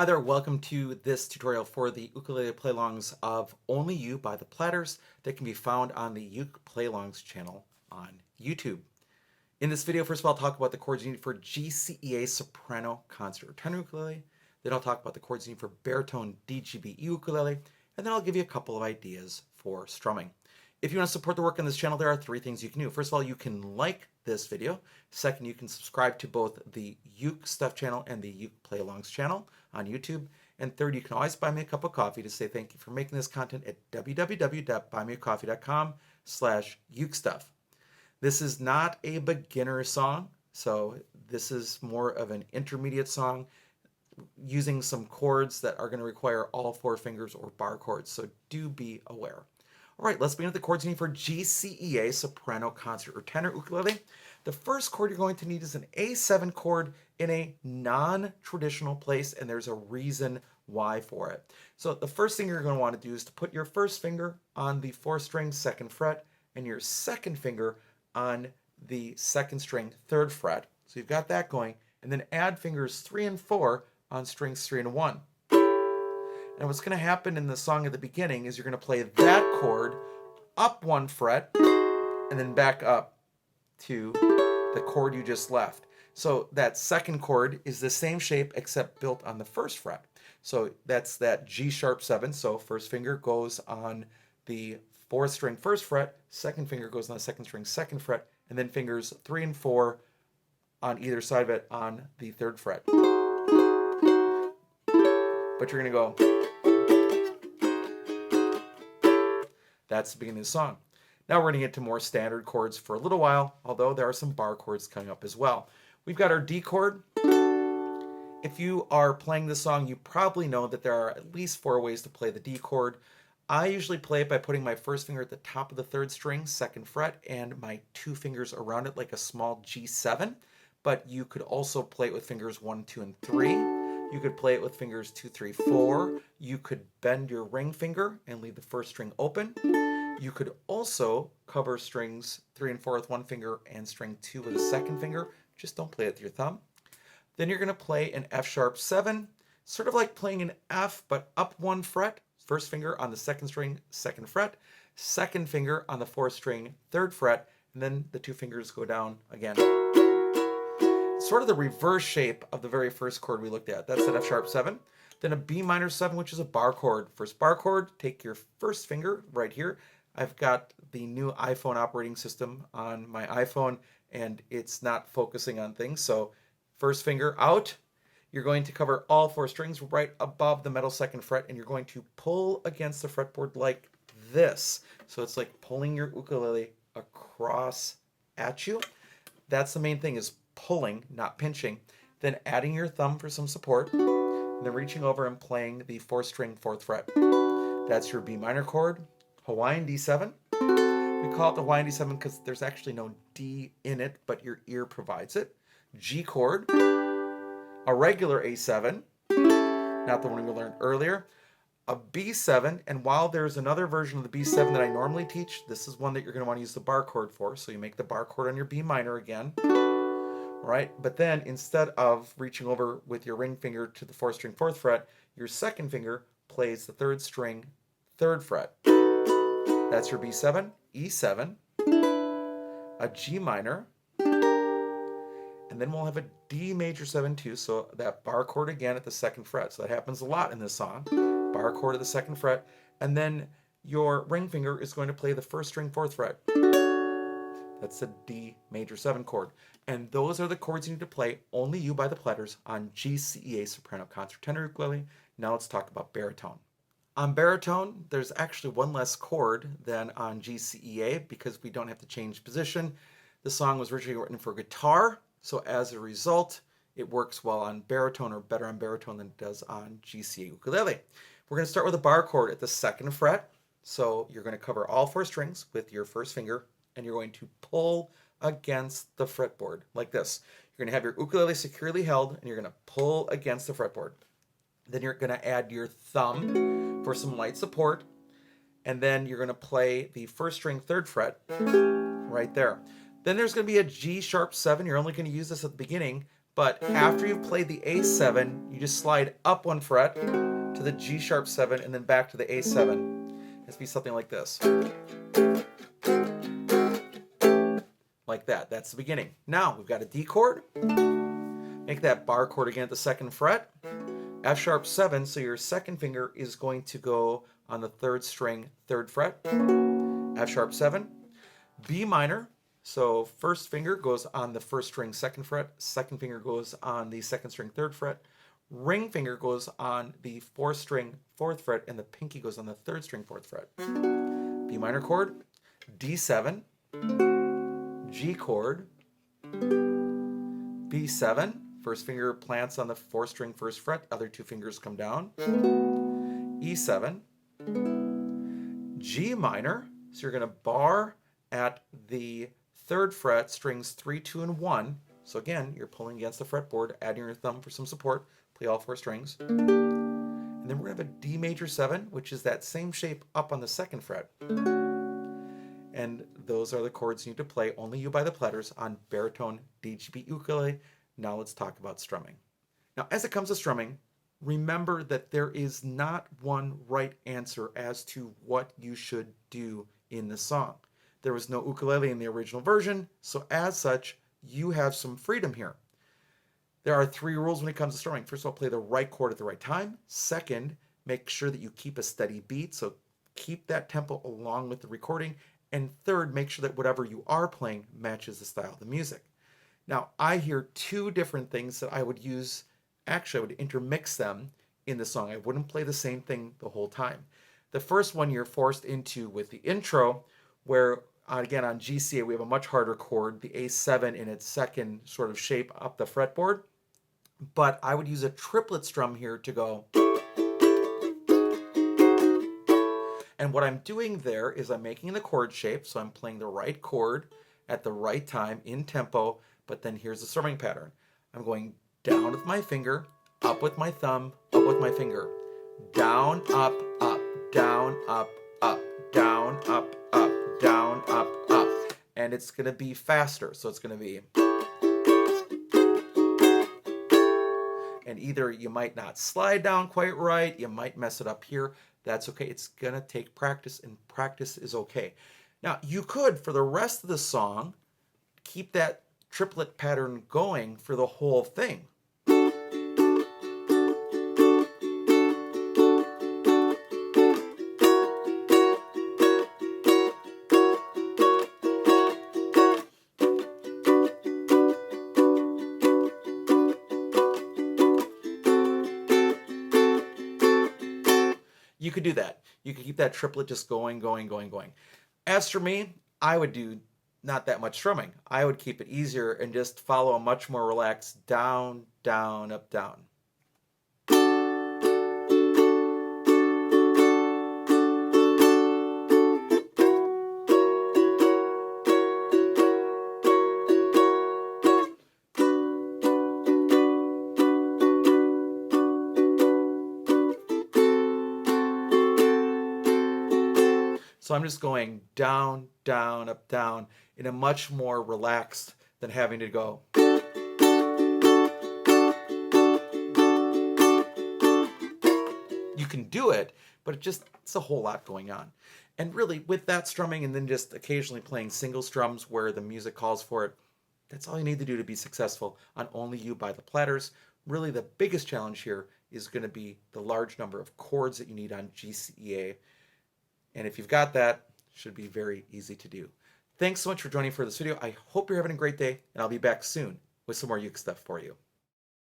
Hi there, welcome to this tutorial for the ukulele playlongs of Only You by the Platters that can be found on the Uke Playlongs channel on YouTube. In this video, first of all, I'll talk about the chords you need for GCEA soprano concert or tenor ukulele. Then I'll talk about the chords you need for baritone DGBE ukulele, and then I'll give you a couple of ideas for strumming. If you want to support the work on this channel, there are three things you can do. First of all, you can like this video. Second, you can subscribe to both the Uke Stuff channel and the Uke Playlongs channel on YouTube. And third, you can always buy me a cup of coffee to say thank you for making this content at www.buymeacoffee.com/UkeStuff. This is not a beginner song, so this is more of an intermediate song using some chords that are going to require all four fingers or bar chords, so do be aware. All right, let's begin with the chords you need for GCEA soprano concert or tenor ukulele. The first chord you're going to need is an A7 chord in a non-traditional place, and there's a reason why for it. So the first thing you're going to want to do is to put your first finger on the 4th string 2nd fret and your second finger on the 2nd string 3rd fret. So you've got that going, and then add fingers 3 and 4 on strings 3 and 1. And what's going to happen in the song at the beginning is you're going to play that chord up 1 fret and then back up to the chord you just left. So that second chord is the same shape except built on the 1st fret. So that's that G sharp 7. So first finger goes on the 4th string 1st fret, second finger goes on the 2nd string 2nd fret, and then fingers 3 and 4 on either side of it on the 3rd fret. But you're going to go. That's the beginning of the song. Now we're going to get to more standard chords for a little while, although there are some bar chords coming up as well. We've got our D chord. If you are playing this song, you probably know that there are at least 4 ways to play the D chord. I usually play it by putting my first finger at the top of the 3rd string, 2nd fret, and my 2 fingers around it like a small G7. But you could also play it with fingers 1, 2, and 3. You could play it with fingers 2, 3, 4. You could bend your ring finger and leave the 1st string open. You could also cover strings 3 and 4 with 1 finger and string 2 with a 2nd finger. Just don't play it with your thumb. Then you're going to play an F sharp 7, sort of like playing an F, but up 1 fret. First finger on the 2nd string, 2nd fret. Second finger on the 4th string, 3rd fret. And then the 2 fingers go down again. Sort of the reverse shape of the very first chord we looked at. That's an F sharp 7. Then a B minor 7, which is a bar chord. First bar chord, take your first finger right here. I've got the new iPhone operating system on my iPhone, and it's not focusing on things. So first finger out. You're going to cover all 4 strings right above the middle 2nd fret, and you're going to pull against the fretboard like this. So it's like pulling your ukulele across at you. That's the main thing, is pulling, not pinching. Then adding your thumb for some support, and then reaching over and playing the 4th string 4th fret. That's your B minor chord. Hawaiian D7. We call it the Hawaiian D7 because there's actually no D in it, but your ear provides it. G chord. A regular A7, not the one we learned earlier. A B7, and while there's another version of the B7 that I normally teach, this is one that you're going to want to use the bar chord for. So you make the bar chord on your B minor again. All right, but then instead of reaching over with your ring finger to the 4th string 4th fret, your second finger plays the 3rd string 3rd fret. That's your B7, E7, a G minor, and then we'll have a D major 7 too, so that bar chord again at the 2nd fret. So that happens a lot in this song. Bar chord at the 2nd fret, and then your ring finger is going to play the 1st string 4th fret. That's the D major 7 chord. And those are the chords you need to play Only You by the Platters on GCEA soprano concert tenor ukulele. Now let's talk about baritone. On baritone, there's actually one less chord than on GCEA because we don't have to change position. The song was originally written for guitar, so as a result, it works well on baritone, or better on baritone than it does on GCEA ukulele. We're going to start with a bar chord at the 2nd fret. So you're going to cover all 4 strings with your first finger, and you're going to pull against the fretboard like this. You're going to have your ukulele securely held, and you're going to pull against the fretboard. Then you're going to add your thumb for some light support, and then you're going to play the 1st string 3rd fret right there. Then there's going to be a G sharp 7. You're only going to use this at the beginning, But after you've played the A7, you just slide up 1 fret to the G sharp 7 and then back to the A7. It has to be something like this. Like that. That's the beginning. Now we've got a D chord. Make that bar chord again at the 2nd fret. F sharp 7, so your 2nd finger is going to go on the 3rd string, 3rd fret. F sharp 7. B minor, so 1st finger goes on the 1st string, 2nd fret. 2nd finger goes on the 2nd string, 3rd fret. Ring finger goes on the 4th string, 4th fret, and the pinky goes on the 3rd string, 4th fret. B minor chord, D7, G chord, B7, 1st finger plants on the 4th string, 1st fret, other 2 fingers come down, E7, G minor, so you're going to bar at the 3rd fret, strings 3, 2, and 1. So again, you're pulling against the fretboard, adding your thumb for some support, play all 4 strings. And then we're going to have a D major 7, which is that same shape up on the 2nd fret. And those are the chords you need to play, only you by the Platters, on baritone DGBE ukulele. Now let's talk about strumming. Now, as it comes to strumming, remember that there is not one right answer as to what you should do in the song. There was no ukulele in the original version, so as such, you have some freedom here. There are 3 rules when it comes to strumming. First of all, play the right chord at the right time. Second, make sure that you keep a steady beat, so keep that tempo along with the recording. And third, make sure that whatever you are playing matches the style of the music. Now, I hear 2 different things that I would use. Actually, I would intermix them in the song. I wouldn't play the same thing the whole time. The first one you're forced into with the intro, where again on GCEA we have a much harder chord, the A7 in its 2nd sort of shape up the fretboard. But I would use a triplet strum here to go. And what I'm doing there is I'm making the chord shape, so I'm playing the right chord at the right time in tempo, but then here's the strumming pattern. I'm going down with my finger, up with my thumb, up with my finger, down, up, down, up, down, up, down, up. And it's going to be faster, so it's going to be... And either you might not slide down quite right, you might mess it up here. That's okay. It's going to take practice, and practice is okay. Now, you could, for the rest of the song, keep that triplet pattern going for the whole thing. You could do that. You could keep that triplet just going. As for me, I would do not that much strumming. I would keep it easier and just follow a much more relaxed down, down, up, down. So I'm just going down, down, up, down in a much more relaxed than having to go. You can do it, but it's a whole lot going on. And really, with that strumming and then just occasionally playing single strums where the music calls for it, that's all you need to do to be successful on Only You by the Platters. Really, the biggest challenge here is going to be the large number of chords that you need on GCEA. And if you've got that, it should be very easy to do. Thanks so much for joining for this video. I hope you're having a great day, and I'll be back soon with some more Uke stuff for you.